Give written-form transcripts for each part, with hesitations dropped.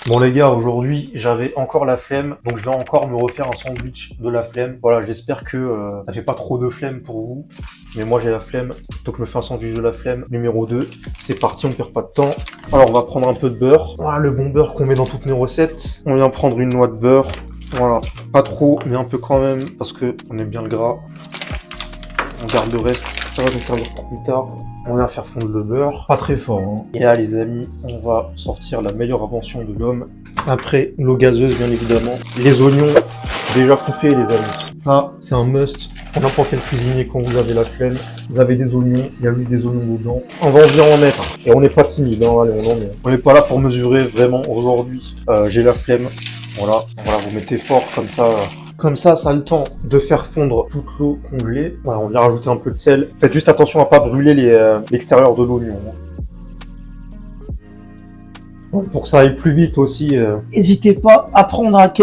Bon les gars, aujourd'hui j'avais encore la flemme, donc je vais encore me refaire un sandwich de la flemme. Voilà, j'espère que ça fait pas trop de flemme pour vous, mais moi j'ai la flemme, donc je me fais un sandwich de la flemme numéro 2. C'est parti, on perd pas de temps. Alors on va prendre un peu de beurre, voilà le bon beurre qu'on met dans toutes nos recettes. On vient prendre une noix de beurre, voilà, pas trop, mais un peu quand même, parce que on aime bien le gras. On garde le reste, ça va nous servir pour plus tard. On vient faire fondre le beurre, pas très fort. Hein. Et là les amis, on va sortir la meilleure invention de l'homme. Après, l'eau gazeuse bien évidemment. Les oignons déjà coupés les amis. Ça, c'est un must pour n'importe quel cuisinier quand vous avez la flemme. Vous avez des oignons, il y a juste des oignons dedans. On va en venir en mettre. Et on n'est pas timide, hein, allez, on en met. On n'est pas là pour mesurer vraiment aujourd'hui. J'ai la flemme. Voilà, vous mettez fort comme ça. Comme ça a le temps de faire fondre toute l'eau congelée. Voilà, on vient rajouter un peu de sel. Faites juste attention à pas brûler l'extérieur de l'oignon. Ouais, pour que ça aille plus vite aussi, n'hésitez pas à prendre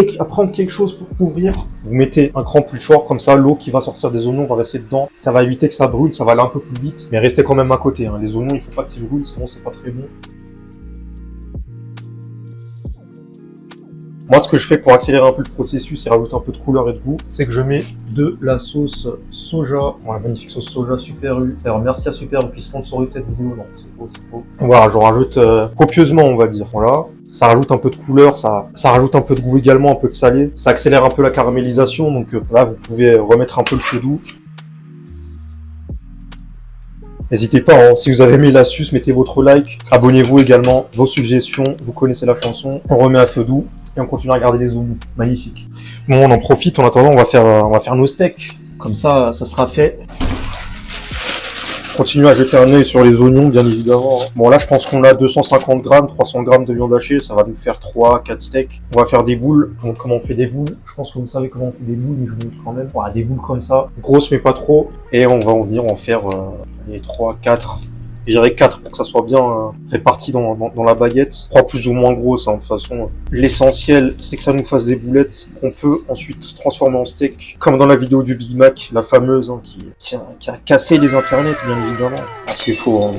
quelque chose pour couvrir. Vous mettez un cran plus fort, comme ça l'eau qui va sortir des oignons va rester dedans. Ça va éviter que ça brûle, ça va aller un peu plus vite. Mais restez quand même à côté. Hein. Les oignons, il faut pas qu'ils brûlent, sinon c'est pas très bon. Moi, ce que je fais pour accélérer un peu le processus et rajouter un peu de couleur et de goût, c'est que je mets de la sauce soja. Voilà, magnifique sauce soja Super U. Alors, merci à Super U qui sponsorise cette vidéo. Non, c'est faux, c'est faux. Voilà, je rajoute copieusement, on va dire. Voilà. Ça rajoute un peu de couleur, ça rajoute un peu de goût également, un peu de salé. Ça accélère un peu la caramélisation. Donc là, vous pouvez remettre un peu le feu doux. N'hésitez pas, hein, si vous avez aimé l'astuce, mettez votre like, abonnez-vous également, vos suggestions, vous connaissez la chanson. On remet à feu doux et on continue à regarder les oignons. Magnifique. Bon, on en profite, en attendant, on va faire nos steaks. Comme ça sera fait. Continuez à jeter un œil sur les oignons, bien évidemment. Bon, là, je pense qu'on a 250 grammes, 300 grammes de viande hachée. Ça va nous faire 3-4 steaks. On va faire des boules. Je vous montre comment on fait des boules. Je pense que vous savez comment on fait des boules, mais je vous montre quand même. Voilà, des boules comme ça. Grosses, mais pas trop. Et on va en venir en faire les 3, 4. Je dirais 4 pour que ça soit bien réparti dans la baguette. 3 plus ou moins grosses, hein, de toute façon. L'essentiel, c'est que ça nous fasse des boulettes qu'on peut ensuite transformer en steak. Comme dans la vidéo du Big Mac, la fameuse, hein, qui a cassé les internets, bien évidemment. Parce qu'il faut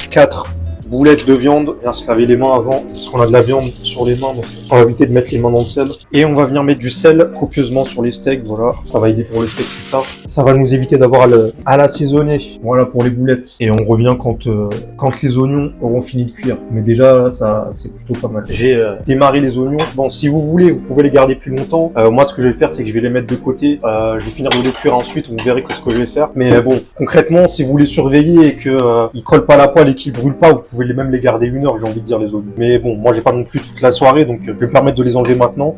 4 boulettes de viande. Bien se laver les mains avant, parce qu'on a de la viande sur les mains, donc on va éviter de mettre les mains dans le sel. Et on va venir mettre du sel copieusement sur les steaks, voilà. Ça va aider pour les steaks plus tard. Ça va nous éviter d'avoir à l'assaisonner, voilà, pour les boulettes. Et on revient quand les oignons auront fini de cuire. Mais déjà, là, ça, c'est plutôt pas mal. J'ai démarré les oignons. Bon, si vous voulez, vous pouvez les garder plus longtemps. Moi, ce que je vais faire, c'est que je vais les mettre de côté. Je vais finir de les cuire ensuite, vous verrez que ce que je vais faire. Mais bon, concrètement, si vous les surveillez et que ils collent pas à la poêle et qu'ils brûlent pas, vous pouvez même les garder 1 heure, j'ai envie de dire, les oignons. Mais bon, moi j'ai pas non plus toute la soirée, donc je vais me permettre de les enlever maintenant.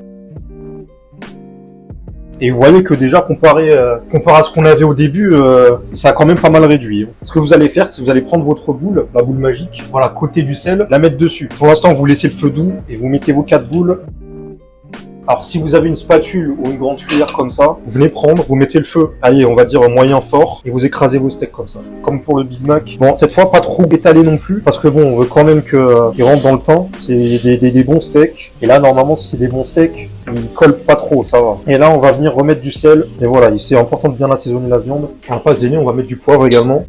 Et vous voyez que déjà, comparé à ce qu'on avait au début, ça a quand même pas mal réduit. Ce que vous allez faire, c'est que vous allez prendre votre boule, la boule magique, voilà, côté du sel, la mettre dessus. Pour l'instant, vous laissez le feu doux et vous mettez vos 4 boules. Alors si vous avez une spatule ou une grande cuillère comme ça, vous venez prendre, vous mettez le feu, allez, on va dire moyen fort, et vous écrasez vos steaks comme ça. Comme pour le Big Mac. Bon, cette fois pas trop étalé non plus, parce que bon, on veut quand même qu'ils rentrent dans le pain. C'est des bons steaks. Et là, normalement, si c'est des bons steaks, ils collent pas trop, ça va. Et là, on va venir remettre du sel. Et voilà, c'est important de bien assaisonner la viande. On va pas se gêner, on va mettre du poivre également.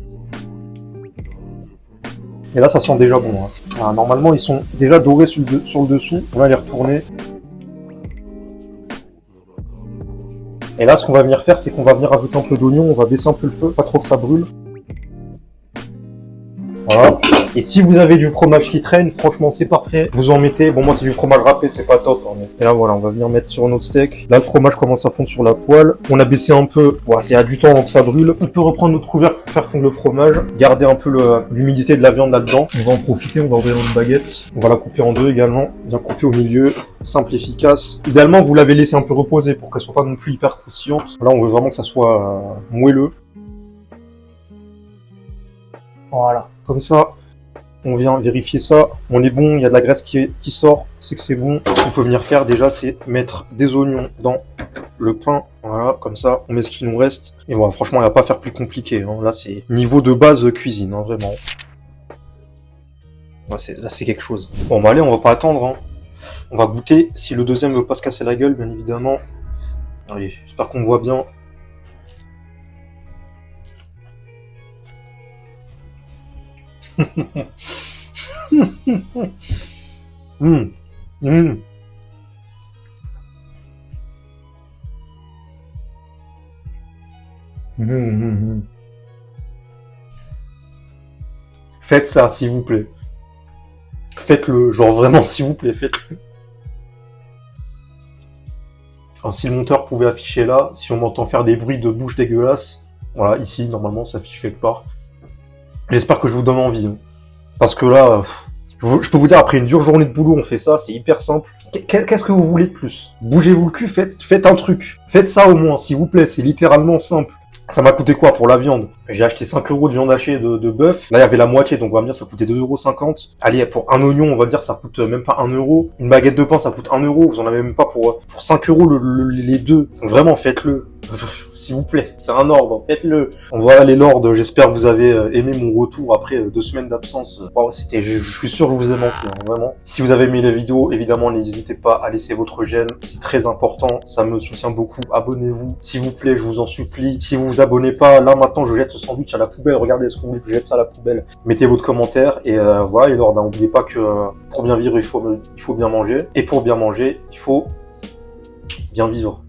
Et là, ça sent déjà bon. Hein. Alors, normalement, ils sont déjà dorés sur le dessous. On va les retourner. Et là, ce qu'on va venir faire, c'est qu'on va venir ajouter un peu d'oignon, on va baisser un peu le feu, pas trop que ça brûle. Voilà. Et si vous avez du fromage qui traîne, franchement, c'est parfait. Vous en mettez. Bon, moi, c'est du fromage râpé, c'est pas top. Hein, mais... Et là, voilà, on va venir mettre sur notre steak. Là, le fromage commence à fondre sur la poêle. On a baissé un peu. Voilà, c'est à du temps avant que ça brûle. On peut reprendre notre couvercle pour faire fondre le fromage. Garder un peu l'humidité de la viande là-dedans. On va en profiter, on va ouvrir notre baguette. On va la couper en deux également. Bien couper au milieu. Simple, efficace. Idéalement, vous l'avez laissé un peu reposer pour qu'elle soit pas non plus hyper croustillante. Là, on veut vraiment que ça soit moelleux. Voilà. Comme ça. On vient vérifier ça, on est bon, il y a de la graisse qui sort, c'est que c'est bon. Ce qu'on peut venir faire déjà, c'est mettre des oignons dans le pain, voilà, comme ça, on met ce qui nous reste. Et voilà, franchement, il n'y a pas à faire plus compliqué, hein. Là c'est niveau de base cuisine, hein, vraiment. Là c'est quelque chose. Bon bah allez, on va pas attendre, hein. On va goûter, si le deuxième veut pas se casser la gueule, bien évidemment. Allez, j'espère qu'on me voit bien. Mmh. Mmh, mmh, mmh. Faites ça, s'il vous plaît. Faites-le, genre vraiment, s'il vous plaît, faites-le. Alors, si le monteur pouvait afficher là, si on m'entend faire des bruits de bouche dégueulasses, voilà, ici, normalement, ça affiche quelque part. J'espère que je vous donne envie, hein. Parce que là, je peux vous dire, après une dure journée de boulot, on fait ça, c'est hyper simple. Qu'est-ce que vous voulez de plus? Bougez-vous le cul, faites un truc. Faites ça au moins, s'il vous plaît, c'est littéralement simple. Ça m'a coûté quoi pour la viande? J'ai acheté 5 euros de viande hachée de bœuf. Là, il y avait la moitié, donc on va me dire ça coûtait 2,50 €. Allez, pour un oignon, on va dire ça coûte même pas 1 euro. Une baguette de pain, ça coûte 1 euro. Vous en avez même pas pour 5 euros les deux. Donc vraiment, faites-le. S'il vous plaît, c'est un ordre, faites-le. Donc voilà les lords, j'espère que vous avez aimé mon retour après 2 semaines d'absence. Wow, je suis sûr que je vous ai manqué, hein, vraiment. Si vous avez aimé la vidéo, évidemment, n'hésitez pas à laisser votre j'aime, c'est très important, ça me soutient beaucoup. Abonnez-vous, s'il vous plaît, je vous en supplie. Si vous vous abonnez pas, là maintenant, je jette ce sandwich à la poubelle. Regardez, est-ce que vous voulez que je jette ça à la poubelle? Mettez votre commentaire et voilà les lords, n'oubliez pas que pour bien vivre, il faut bien manger. Et pour bien manger, il faut bien vivre.